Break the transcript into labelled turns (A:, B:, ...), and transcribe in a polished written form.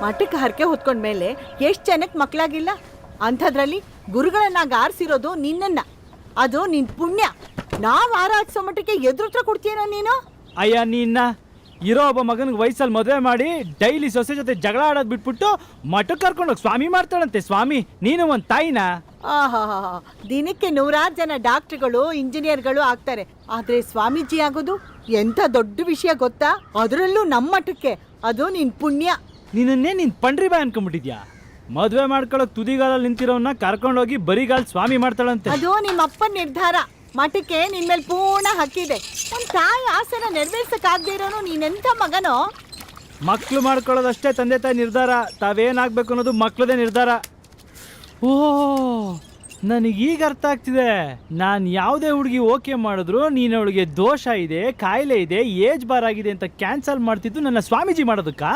A: ಮಠಕ್ಕೆ ಹರಕೆ ಹೊತ್ಕೊಂಡ್ಮೇಲೆ ಎಷ್ಟು ಜನಕ್ಕೆ ಮಕ್ಕಳಾಗಿಲ್ಲ? ಅಂಥದ್ರಲ್ಲಿ ಗುರುಗಳನ್ನಾಗ ಆರಿಸಿರೋದು ನಿನ್ನನ್ನ. ಅದು ನಿನ್ ಪುಣ್ಯ. ನಾವು ಆರಾಧಿಸೋ ಮಟ್ಟಕ್ಕೆ ಎದುರುತ್ರ ಕೊಡ್ತೀಯನೋ ನೀನು?
B: ಅಯ್ಯ ನೀನ್ನ ಇರೋ ಒಬ್ಬ ಮಗನಿಗೆ ವಯಸ್ಸಲ್ಲಿ ಮದುವೆ ಮಾಡಿ ಡೈಲಿ ಸೊಸೆ ಜೊತೆ ಜಗಳ ಆಡೋದು ಬಿಟ್ಬಿಟ್ಟು ಮಠಕ್ಕೆ ಕರ್ಕೊಂಡೋಗಿ ಸ್ವಾಮಿ ಮಾಡ್ತಾಳಂತೆ. ಸ್ವಾಮಿ, ನೀನು ಒಂದು ತಾಯಿನಾ?
A: ಆಹಾ, ದಿನಕ್ಕೆ 100 ಜನ ಡಾಕ್ಟರ್ಗಳು ಇಂಜಿನಿಯರ್ಗಳು ಆಗ್ತಾರೆ, ಆದ್ರೆ ಸ್ವಾಮೀಜಿ ಆಗೋದು ಎಂತ ದೊಡ್ಡ ವಿಷಯ ಗೊತ್ತಾ? ಅದರಲ್ಲೂ ನಮ್ಮ ಮಠಕ್ಕೆ. ಅದು ನಿನ್ ಪುಣ್ಯ.
B: ನಿನ್ನನ್ನೇ ನೀನ್ ಪಂಡ್ರಿ ಬಾಯ್ ಅನ್ಕೊಂಡ್ಬಿಟ್ಟಿದ್ಯಾ? ಮದುವೆ ಮಾಡ್ಕೊಳಕ್ ತುದಿಗಾಲಲ್ಲಿ ನಿಂತಿರೋನ್ನ ಕರ್ಕೊಂಡೋಗಿ ಬರಿಗಾಲ್ ಸ್ವಾಮಿ ಮಾಡ್ತಾಳಂತೆ.
A: ಅದು ನಿಮ್ಮ ಅಪ್ಪನ ನಿರ್ಧಾರ. ಮಠಕ್ಕೆ ನಿನ್ ಮೇಲೆ ಪೂರ್ಣ ಹಕ್ಕಿದೆ. ಒಂದ್ ತಾಯಿ ಆಸೆನ ನೆರವೇರ್ಸಕ್ಕಾಗದೇ ಇರೋನು ನೀನೆಂತ ಮಗನೋ?
B: ಮಕ್ಳು ಮಾಡ್ಕೊಳ್ಳೋದಷ್ಟೇ ತಂದೆ ತಾಯಿ ನಿರ್ಧಾರ, ತಾವೇನಾಗ್ಬೇಕು ಅನ್ನೋದು ಮಕ್ಳದೇ ನಿರ್ಧಾರ. ಓಹ್, ನನಗೀಗ ಅರ್ಥ ಆಗ್ತಿದೆ. ನಾನು ಯಾವುದೇ ಹುಡುಗಿ ಓಕೆ ಮಾಡಿದ್ರು ನೀನು ಅವಳಿಗೆ ದೋಷ ಇದೆ, ಕಾಯಿಲೆ ಇದೆ, ಏಜ್ ಬಾರ್ ಆಗಿದೆ ಅಂತ ಕ್ಯಾನ್ಸಲ್ ಮಾಡ್ತಿದ್ದು ನನ್ನ ಸ್ವಾಮೀಜಿ ಮಾಡೋದಕ್ಕಾ?